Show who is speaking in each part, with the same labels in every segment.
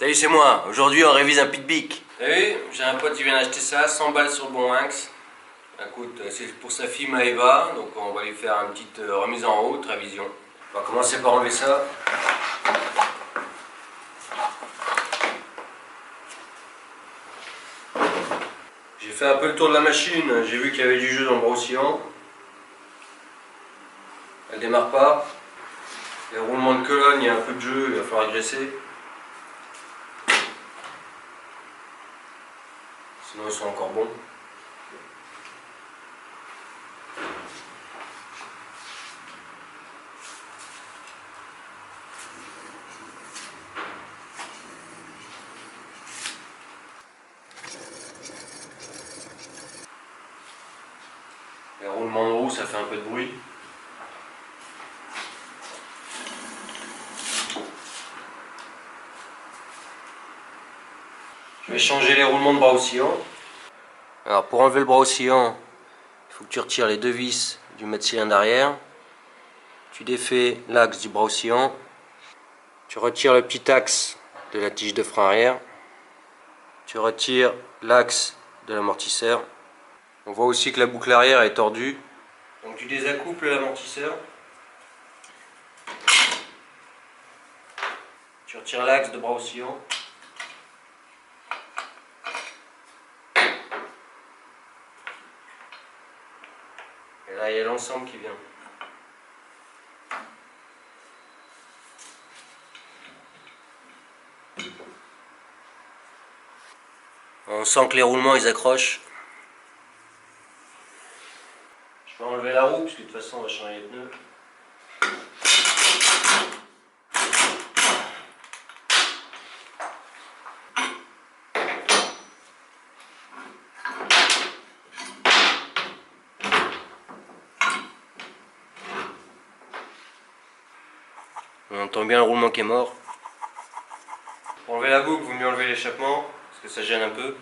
Speaker 1: Salut, c'est moi. Aujourd'hui, on révise un Pit-Bic. T'as vu? J'ai un pote qui vient d'acheter ça, 100 balles sur Bonrinx. Écoute, c'est pour sa fille Maëva, donc on va lui faire une petite remise en route, révision. On va commencer par enlever ça. J'ai fait un peu le tour de la machine, j'ai vu qu'il y avait du jeu dans le brossillon. Elle démarre pas. Les roulements de colonne, il y a un peu de jeu, il va falloir graisser. Sinon ils sont encore bons. Les roulements de roue, ça fait un peu de bruit. Je vais changer les roulements de bras oscillants. Alors pour enlever le bras oscillant, il faut que tu retires les deux vis du mètre-cylindre arrière. Tu défais l'axe du bras oscillant. Tu retires le petit axe de la tige de frein arrière. Tu retires l'axe de l'amortisseur. On voit aussi que la boucle arrière est tordue. Donc tu désaccouples l'amortisseur. Tu retires l'axe de bras oscillant. Et là il y a l'ensemble qui vient. On sent que les roulements ils accrochent. Je peux enlever la roue parce que de toute façon on va changer les pneus. On entend bien le roulement qui est mort. Pour enlever la boucle, vous mieux enlever l'échappement parce que ça gêne un peu.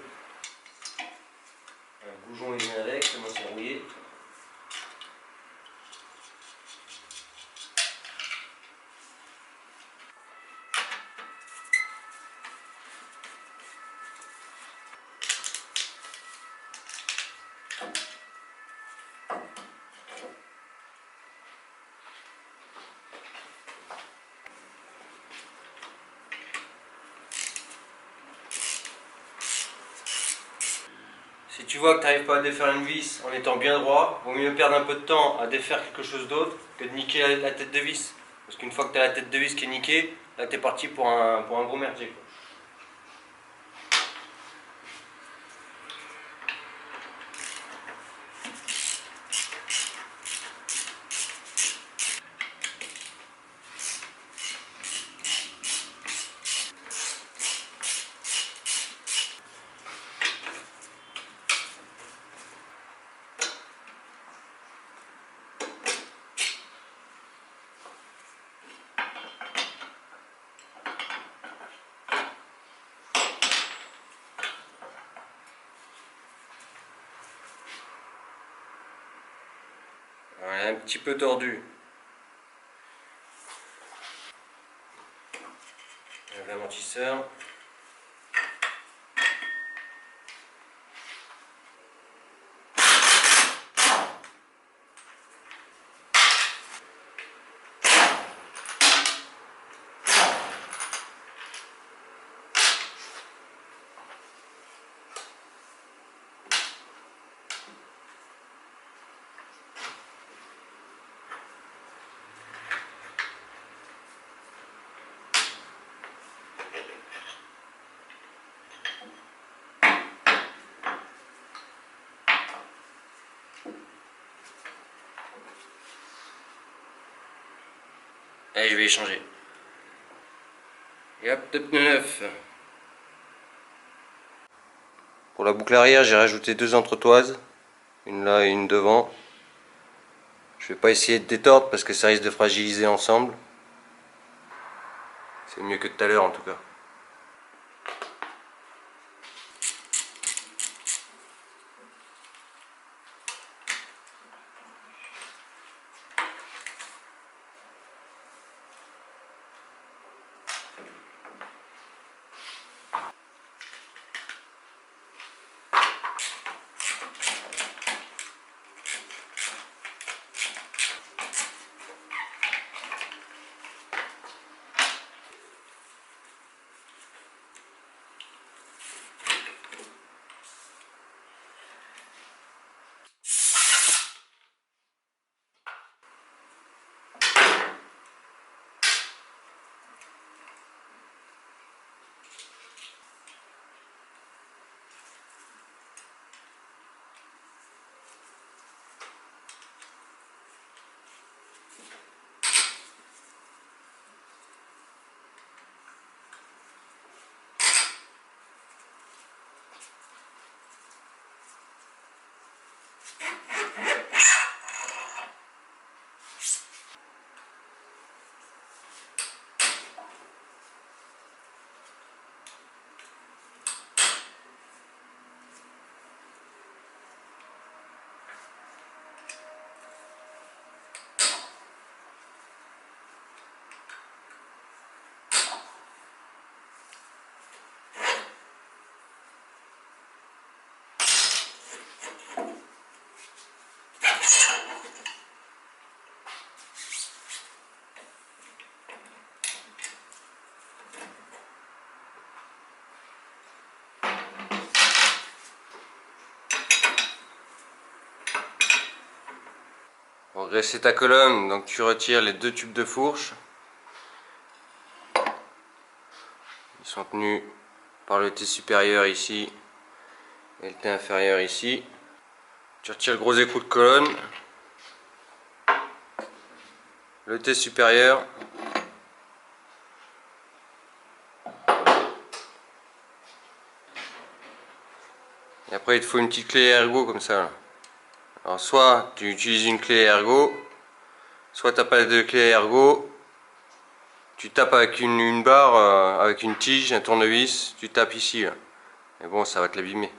Speaker 1: Un goujon il vient avec, comment c'est rouillé. Si tu vois que tu n'arrives pas à défaire une vis en étant bien droit, vaut mieux perdre un peu de temps à défaire quelque chose d'autre que de niquer la tête de vis. Parce qu'une fois que tu as la tête de vis qui est niquée, là tu es parti pour un gros merdier. Ouais, un petit peu tordu. L'amortisseur. Allez, je vais échanger. Et hop, de pneus neufs. Pour la boucle arrière, j'ai rajouté deux entretoises. Une là et une devant. Je vais pas essayer de détordre parce que ça risque de fragiliser ensemble. C'est mieux que tout à l'heure en tout cas. Pour graisser ta colonne, donc tu retires les deux tubes de fourche. Ils sont tenus par le T supérieur ici et le T inférieur ici. Tu retires le gros écrou de colonne, le T supérieur, et après il te faut une petite clé ergot comme ça. Alors soit tu utilises une clé ergot, soit tu n'as pas de clé ergot, tu tapes avec une barre, avec une tige, un tournevis, tu tapes ici là. Et bon, ça va te l'abîmer.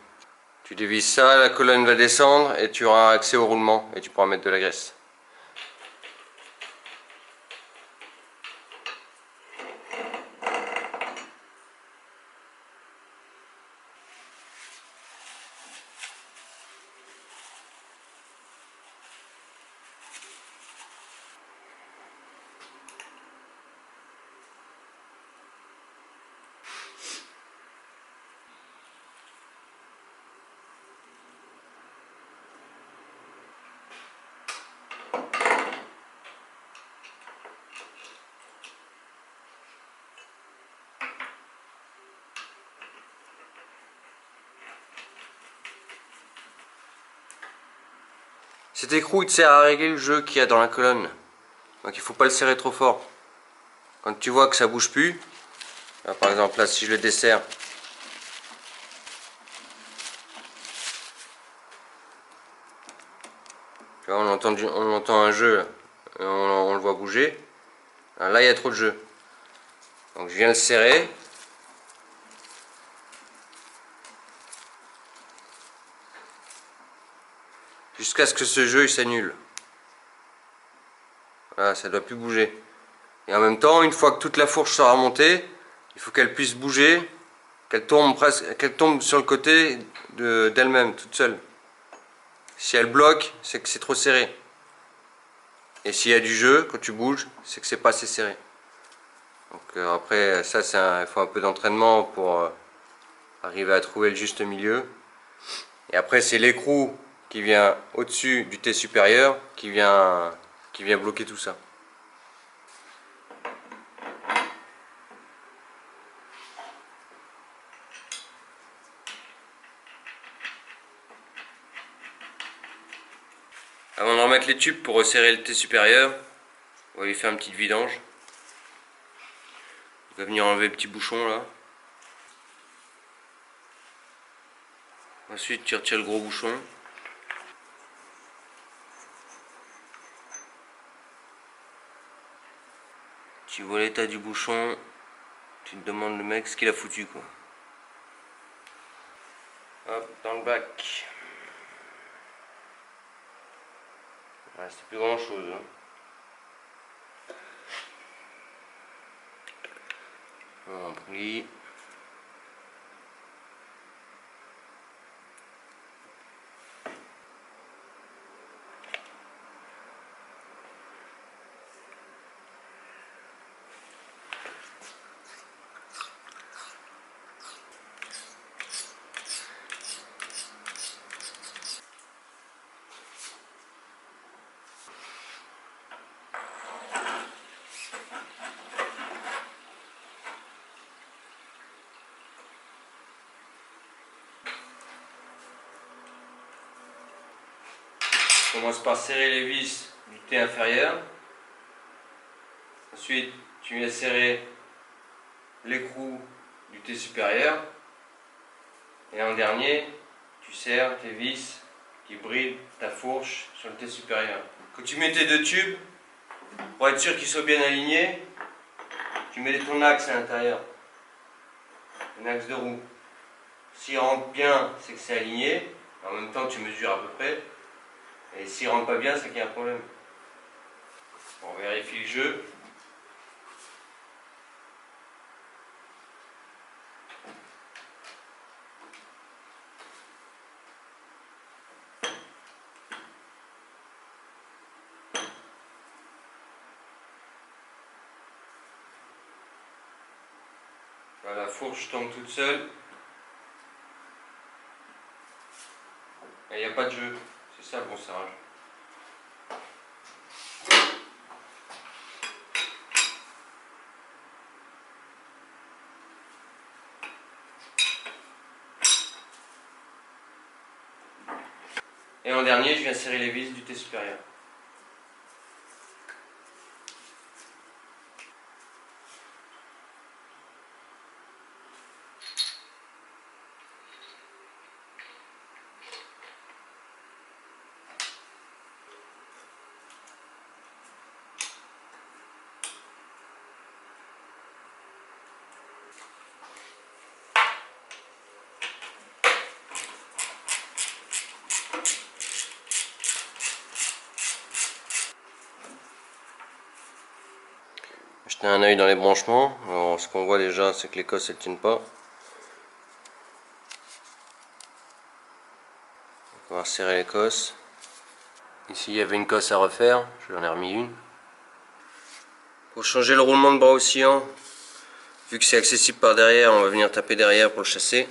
Speaker 1: Tu dévisses ça, la colonne va descendre et tu auras accès au roulement et tu pourras mettre de la graisse. Cet écrou il te sert à régler le jeu qu'il y a dans la colonne. Donc il faut pas le serrer trop fort. Quand tu vois que ça bouge plus, là, par exemple là si je le desserre, là, on entend un jeu, là, on le voit bouger. Là il y a trop de jeu. Donc je viens le serrer. Jusqu'à ce que ce jeu il s'annule. Voilà, ça ne doit plus bouger. Et en même temps, une fois que toute la fourche sera montée, il faut qu'elle puisse bouger, qu'elle tombe sur le côté d'elle-même, toute seule. Si elle bloque, c'est que c'est trop serré. Et s'il y a du jeu, quand tu bouges, c'est que c'est pas assez serré. Donc après, ça, il faut un peu d'entraînement pour arriver à trouver le juste milieu. Et après, c'est l'écrou qui vient au-dessus du T supérieur qui vient bloquer tout ça. Avant de remettre les tubes pour resserrer le T supérieur, on va lui faire une petite vidange. On va venir enlever le petit bouchon là. Ensuite tu retires le gros bouchon. Tu vois l'état du bouchon, tu te demandes le mec ce qu'il a foutu quoi. Hop, dans le bac. Ouais, c'est plus grand chose. Hein. On plie. On commence par serrer les vis du T inférieur. Ensuite, tu viens serrer l'écrou du T supérieur. Et en dernier, tu serres tes vis qui bride ta fourche sur le T supérieur. Quand tu mets tes deux tubes, pour être sûr qu'ils soient bien alignés, tu mets ton axe à l'intérieur, un axe de roue. S'il rentre bien, c'est que c'est aligné. En même temps, tu mesures à peu près. Et s'il rentre pas bien, c'est qu'il y a un problème. On vérifie le jeu. Voilà, la fourche tombe toute seule. Et il n'y a pas de jeu. C'est ça le bon serrage. Et en dernier, je viens serrer les vis du T supérieur. Jeter un œil dans les branchements. Alors, ce qu'on voit déjà, c'est que les cosses elles tiennent pas. On va resserrer les cosses. Ici il y avait une cosse à refaire, je l'en ai remis une. Pour changer le roulement de bras oscillant, vu que c'est accessible par derrière, on va venir taper derrière pour le chasser.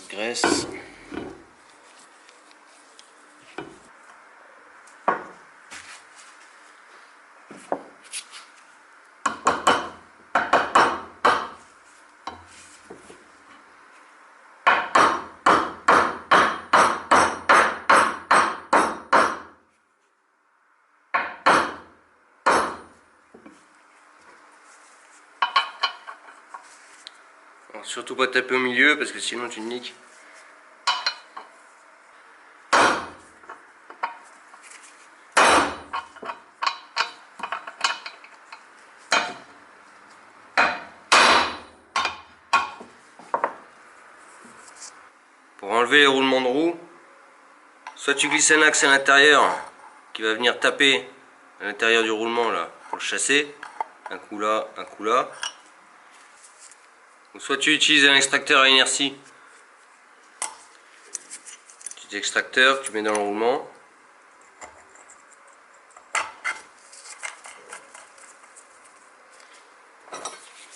Speaker 1: Graisse. Alors, surtout pas taper au milieu parce que sinon tu te niques. Pour enlever les roulements de roue, soit tu glisses un axe à l'intérieur qui va venir taper à l'intérieur du roulement là pour le chasser, un coup là, un coup là. Ou soit tu utilises un extracteur à inertie. Petit extracteur que tu mets dans le roulement.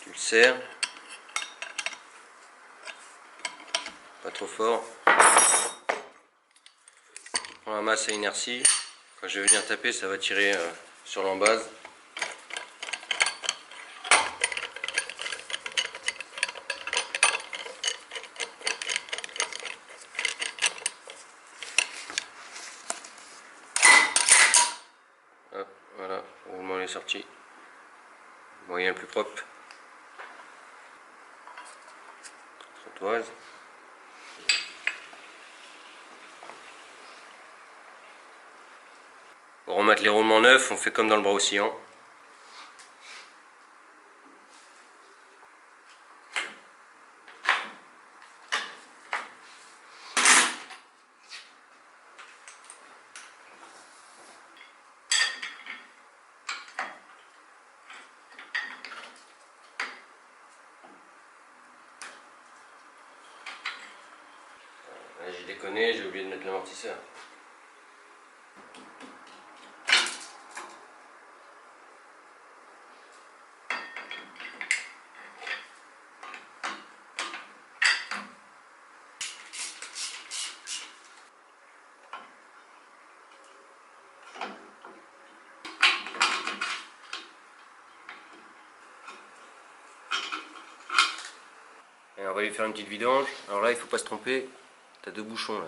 Speaker 1: Tu le serres. Pas trop fort. Tu prends la masse à inertie. Quand je vais venir taper, ça va tirer sur l'embase. Hop, voilà, le roulement est sorti. Moyen le plus propre. Trottoise. Pour remettre les roulements neufs, on fait comme dans le bras oscillant. J'ai déconné, j'ai oublié de mettre l'amortisseur. on va lui faire une petite vidange. Alors là, il faut pas se tromper, tu as deux bouchons là.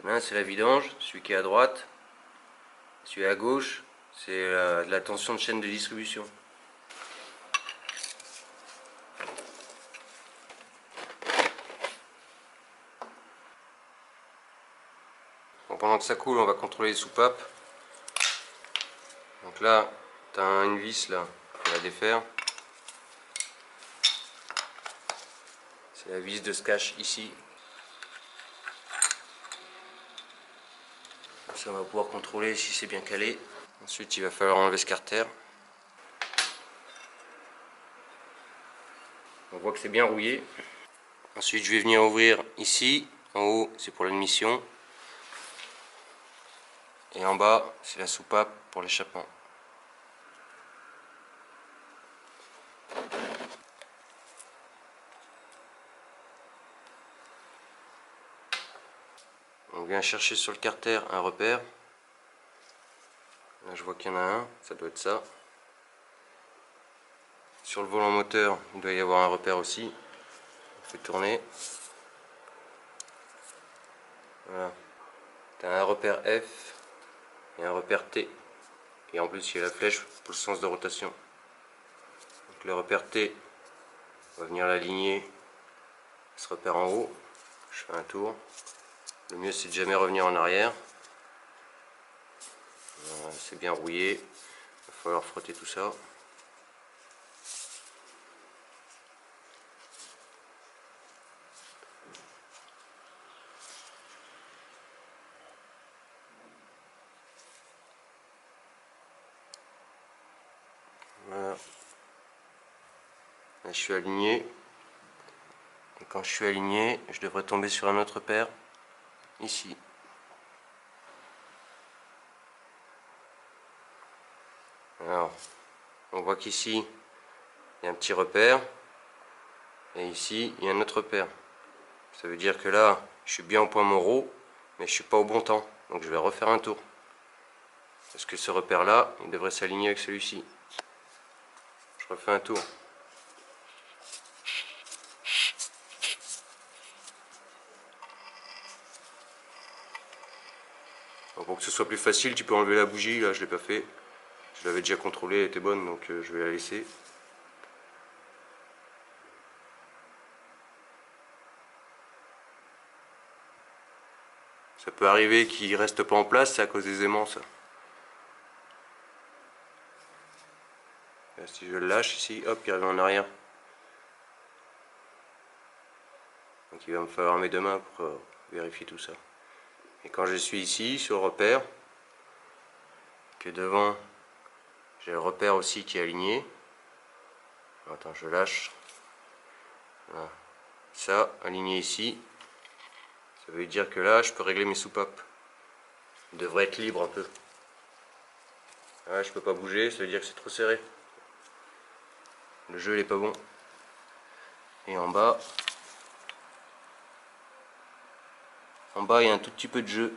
Speaker 1: T'en as un, c'est la vidange, celui qui est à droite. Celui à gauche, c'est la tension de chaîne de distribution. Bon, pendant que ça coule, on va contrôler les soupapes. Donc là, tu as une vis là, on va défaire. C'est la vis de ce cache ici. Ça, on va pouvoir contrôler si c'est bien calé. Ensuite, il va falloir enlever ce carter. On voit que c'est bien rouillé. Ensuite, je vais venir ouvrir ici. En haut, c'est pour l'admission. Et en bas, c'est la soupape pour l'échappement. On vient chercher sur le carter un repère. Là, je vois qu'il y en a un, ça doit être ça. Sur le volant moteur, il doit y avoir un repère aussi. On fait tourner. Voilà. Tu as un repère F et un repère T. Et en plus, il y a la flèche pour le sens de rotation. Donc, le repère T, on va venir l'aligner. Ce repère en haut. Je fais un tour. Le mieux, c'est de jamais revenir en arrière. C'est bien rouillé. Il va falloir frotter tout ça. Voilà. Là, je suis aligné. Et quand je suis aligné, je devrais tomber sur un autre paire ici. Alors, on voit qu'ici, il y a un petit repère. Et ici, il y a un autre repère. Ça veut dire que là, je suis bien au point Moreau, mais je suis pas au bon temps. Donc je vais refaire un tour. Parce que ce repère-là, il devrait s'aligner avec celui-ci. Je refais un tour. Alors pour que ce soit plus facile, tu peux enlever la bougie. Là, je l'ai pas fait. Je l'avais déjà contrôlée, elle était bonne, donc je vais la laisser. Ça peut arriver qu'il ne reste pas en place, c'est à cause des aimants, ça. Là, si je le lâche ici, hop, il revient en arrière. Donc il va me falloir mes deux mains pour vérifier tout ça. Et quand je suis ici, sur le repère, que devant, j'ai le repère aussi qui est aligné. Attends, je lâche. Voilà. Ça, aligné ici. Ça veut dire que là, je peux régler mes soupapes. Il devrait être libre un peu. Là, je peux pas bouger, ça veut dire que c'est trop serré. Le jeu, il est pas bon. Et en bas, il y a un tout petit peu de jeu.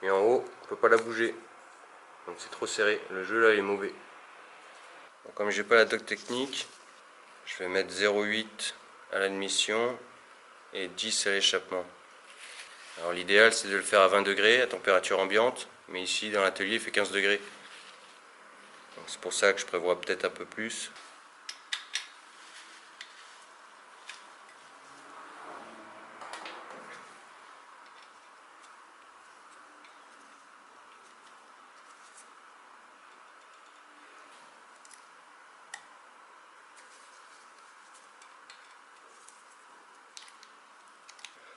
Speaker 1: Et en haut, on peut pas la bouger. Donc c'est trop serré. Le jeu là, il est mauvais. Donc, comme j'ai pas la doc technique, je vais mettre 0,8 à l'admission et 10 à l'échappement. Alors l'idéal, c'est de le faire à 20 degrés à température ambiante, mais ici dans l'atelier il fait 15 degrés. C'est pour ça que je prévois peut-être un peu plus.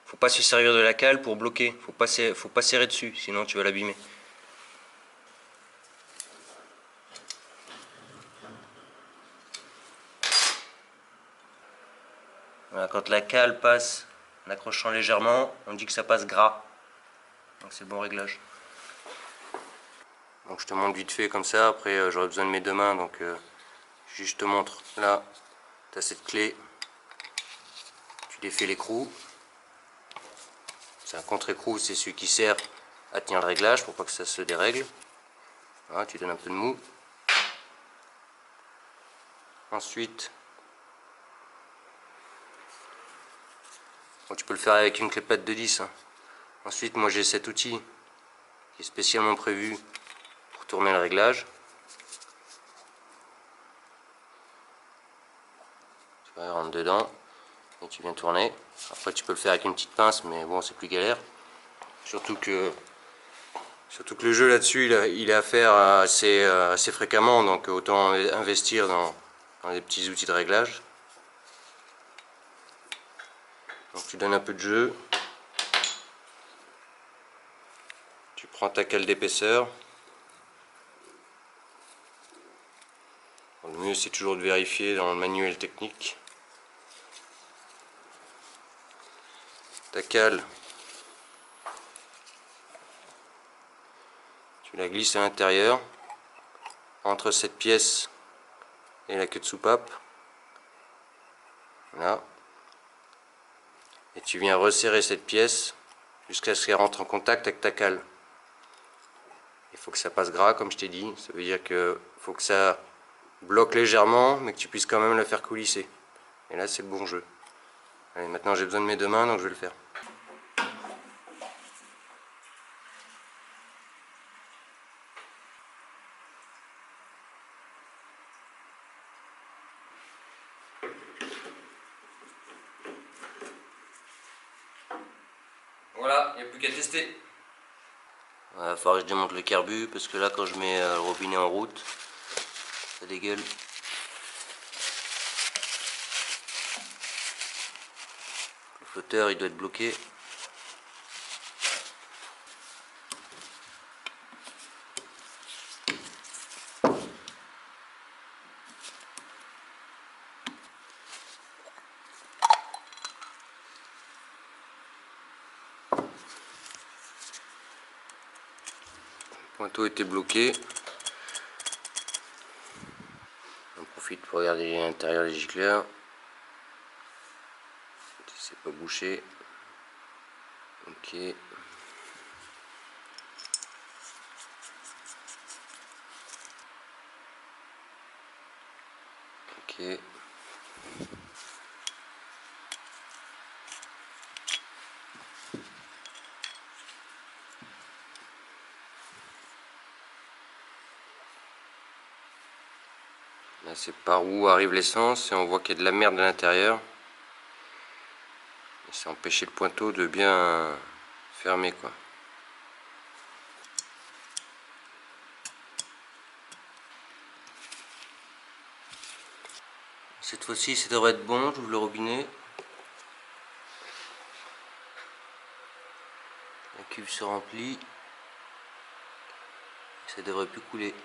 Speaker 1: Faut pas se servir de la cale pour bloquer, faut pas serrer dessus, sinon tu vas l'abîmer. Voilà, quand la cale passe en accrochant légèrement, on dit que ça passe gras. Donc c'est le bon réglage. Donc je te montre vite fait comme ça, après j'aurai besoin de mes deux mains, donc je te montre. Là, tu as cette clé, tu défais l'écrou. C'est un contre-écrou, c'est celui qui sert à tenir le réglage pour pas que ça se dérègle. Voilà, tu donnes un peu de mou. Ensuite, Bon, tu peux le faire avec une clépette de 10. Hein. Ensuite, moi j'ai cet outil qui est spécialement prévu pour tourner le réglage. Tu vas rentrer dedans et tu viens tourner. Après tu peux le faire avec une petite pince, mais bon, c'est plus galère. Surtout que le jeu là-dessus, il est à faire assez fréquemment, donc autant investir dans des petits outils de réglage. Donc tu donnes un peu de jeu. Tu prends ta cale d'épaisseur. Le mieux c'est toujours de vérifier dans le manuel technique. Ta cale, tu la glisses à l'intérieur, entre cette pièce et la queue de soupape. Voilà. Et tu viens resserrer cette pièce jusqu'à ce qu'elle rentre en contact avec ta cale. Il faut que ça passe gras, comme je t'ai dit. Ça veut dire que faut que ça bloque légèrement, mais que tu puisses quand même la faire coulisser. Et là, c'est le bon jeu. Allez, maintenant j'ai besoin de mes deux mains, donc je vais le faire. Voilà, il n'y a plus qu'à tester. Il va falloir que je démonte le carbu, parce que là, quand je mets le robinet en route, ça dégueule. Le flotteur, il doit être bloqué. Le pointeau était bloqué. On profite pour regarder l'intérieur des gicleurs. C'est pas bouché. Ok. Ok. Là, c'est par où arrive l'essence et on voit qu'il y a de la merde à l'intérieur. Et ça empêche le pointeau de bien fermer, quoi. Cette fois-ci, ça devrait être bon. J'ouvre le robinet. La cuve se remplit. Ça devrait plus couler.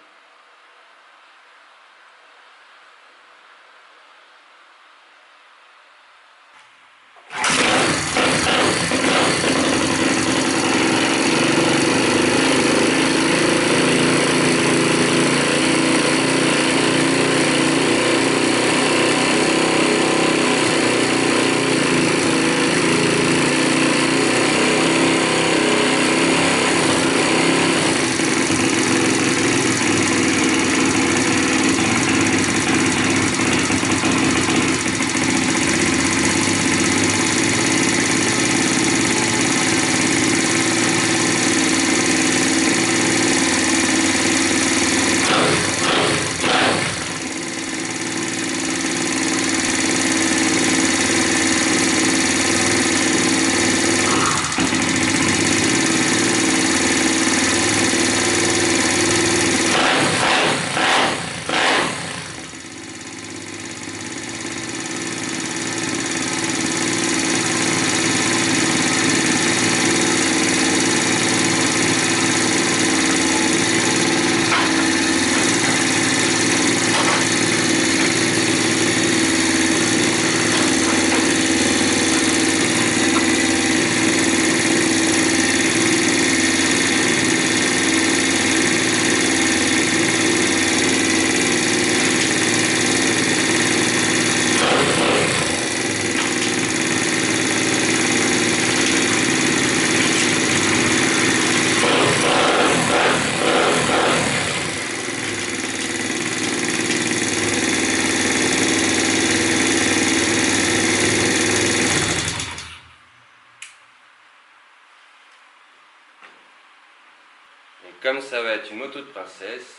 Speaker 1: Donc comme ça va être une moto de princesse,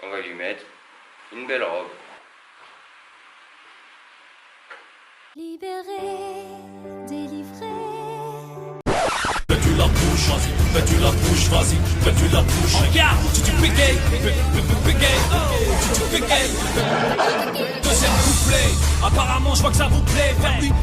Speaker 1: on va lui mettre une belle robe.
Speaker 2: Libéré, délivré.
Speaker 3: Fais-tu la bouche, vas-y, fais-tu la bouche, vas-y, fais-tu la bouche. Regarde, tu bégaye, bégaye, tu bégaye. Deuxième couplet, apparemment je vois que ça vous plaît.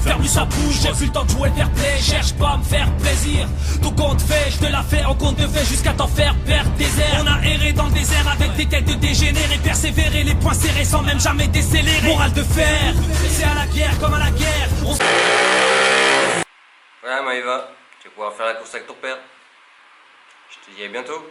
Speaker 3: Ferme-lui sa bouche, j'ai plus le temps de jouer le fair play. Cherche pas à me faire plaisir, tout compte fait, je te la fais en compte de fait jusqu'à t'en faire perdre des airs. On a erré dans le désert avec des têtes de dégénérés, persévérer, les poings serrés sans même jamais décélérer. Morale de fer, c'est à la guerre comme à la guerre.
Speaker 1: Voilà Maëva, tu vas pouvoir faire la course avec ton père. Je te dis à bientôt.